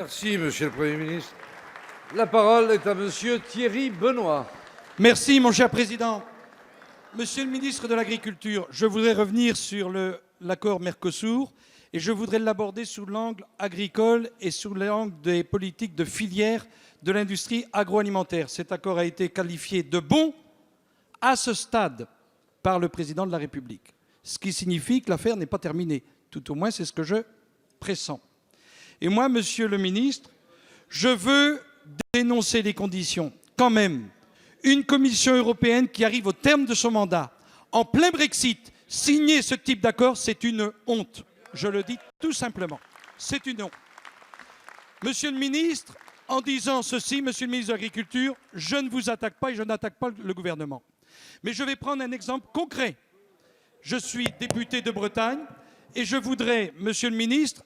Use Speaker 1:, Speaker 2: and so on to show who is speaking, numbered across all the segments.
Speaker 1: Merci, Monsieur le Premier ministre. La parole est à Monsieur Thierry Benoît.
Speaker 2: Merci, mon cher président. Monsieur le ministre de l'Agriculture, je voudrais revenir sur l'accord Mercosur et je voudrais l'aborder sous l'angle agricole et sous l'angle des politiques de filière de l'industrie agroalimentaire. Cet accord a été qualifié de bon à ce stade par le président de la République, ce qui signifie que l'affaire n'est pas terminée. Tout au moins, c'est ce que je pressens. Et moi, monsieur le ministre, je veux dénoncer les conditions. Quand même, une Commission européenne qui arrive au terme de son mandat, en plein Brexit, signer ce type d'accord, c'est une honte. Je le dis tout simplement. C'est une honte. Monsieur le ministre, en disant ceci, monsieur le ministre de l'Agriculture, je ne vous attaque pas et je n'attaque pas le gouvernement. Mais je vais prendre un exemple concret. Je suis député de Bretagne et je voudrais, monsieur le ministre,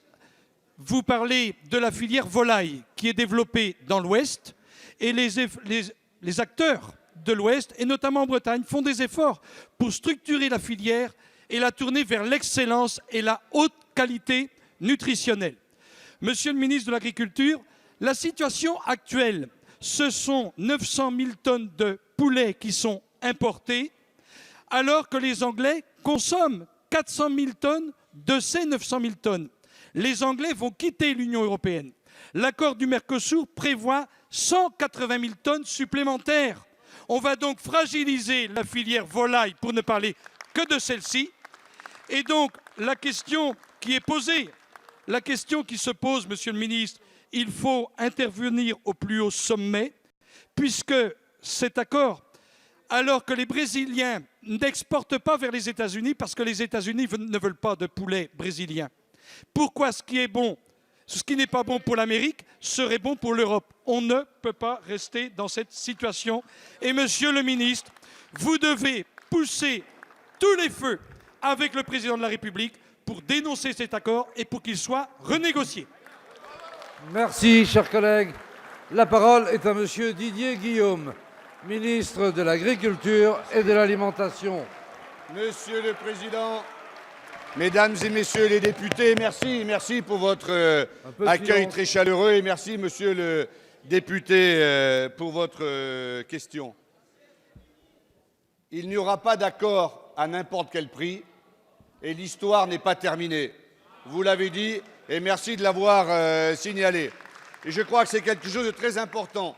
Speaker 2: vous parler de la filière volaille qui est développée dans l'Ouest et les acteurs de l'Ouest, et notamment en Bretagne, font des efforts pour structurer la filière et la tourner vers l'excellence et la haute qualité nutritionnelle. Monsieur le ministre de l'Agriculture, la situation actuelle, ce sont 900 000 tonnes de poulets qui sont importés, alors que les Anglais consomment 400 000 tonnes de ces 900 000 tonnes. Les Anglais vont quitter l'Union européenne. L'accord du Mercosur prévoit 180 000 tonnes supplémentaires. On va donc fragiliser la filière volaille, pour ne parler que de celle-ci. Et donc, la question qui est posée, la question qui se pose, monsieur le ministre, il faut intervenir au plus haut sommet, puisque cet accord, alors que les Brésiliens n'exportent pas vers les États-Unis, parce que les États-Unis ne veulent pas de poulet brésilien. Pourquoi ce qui n'est pas bon pour l'Amérique serait bon pour l'Europe? On ne peut pas rester dans cette situation. Et monsieur le ministre, vous devez pousser tous les feux avec le président de la République pour dénoncer cet accord et pour qu'il soit renégocié.
Speaker 1: Merci, chers collègues. La parole est à Monsieur Didier Guillaume, ministre de l'Agriculture et de l'Alimentation.
Speaker 3: Monsieur le Président, Mesdames et Messieurs les députés, merci pour votre accueil très chaleureux et merci, Monsieur le député, pour votre question. Il n'y aura pas d'accord à n'importe quel prix et l'histoire n'est pas terminée. Vous l'avez dit et merci de l'avoir signalé. Et je crois que c'est quelque chose de très important.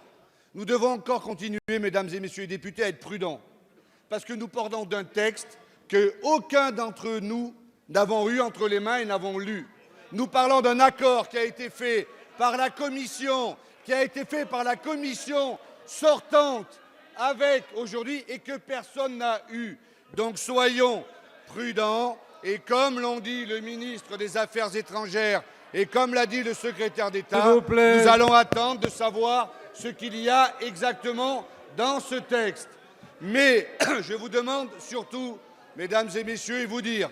Speaker 3: Nous devons encore continuer, Mesdames et Messieurs les députés, à être prudents parce que nous parlons d'un texte qu'aucun d'entre nous n'avons eu entre les mains et n'avons lu. Nous parlons d'un accord qui a été fait par la Commission, sortante avec aujourd'hui et que personne n'a eu. Donc soyons prudents et comme l'ont dit le ministre des Affaires étrangères et comme l'a dit le secrétaire d'État, nous allons attendre de savoir ce qu'il y a exactement dans ce texte. Mais je vous demande surtout, Mesdames et Messieurs, et vous dire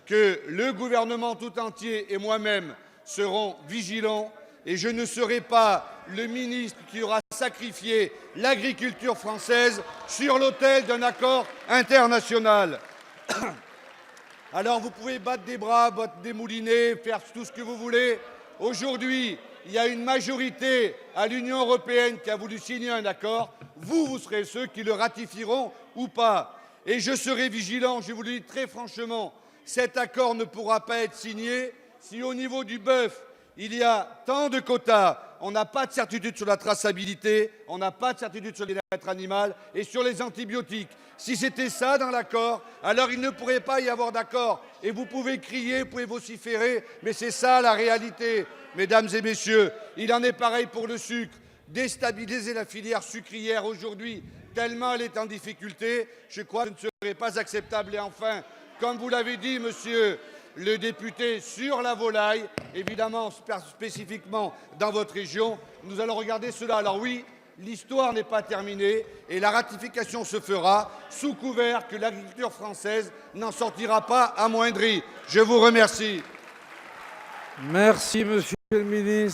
Speaker 3: que le gouvernement tout entier et moi-même serons vigilants et je ne serai pas le ministre qui aura sacrifié l'agriculture française sur l'autel d'un accord international. Alors vous pouvez battre des bras, battre des moulinets, faire tout ce que vous voulez. Aujourd'hui, il y a une majorité à l'Union européenne qui a voulu signer un accord. Vous serez ceux qui le ratifieront ou pas. Et je serai vigilant, je vous le dis très franchement, cet accord ne pourra pas être signé si au niveau du bœuf, il y a tant de quotas, on n'a pas de certitude sur la traçabilité, on n'a pas de certitude sur les bien-être animal et sur les antibiotiques. Si c'était ça dans l'accord, alors il ne pourrait pas y avoir d'accord. Et vous pouvez crier, vous pouvez vociférer, mais c'est ça la réalité. Mesdames et Messieurs, il en est pareil pour le sucre. Déstabiliser la filière sucrière aujourd'hui, tellement elle est en difficulté, je crois que ce ne serait pas acceptable. Et enfin, comme vous l'avez dit, monsieur le député, sur la volaille, évidemment spécifiquement dans votre région, nous allons regarder cela. Alors oui, l'histoire n'est pas terminée et la ratification se fera sous couvert que l'agriculture française n'en sortira pas amoindrie. Je vous remercie.
Speaker 1: Merci, Monsieur le ministre.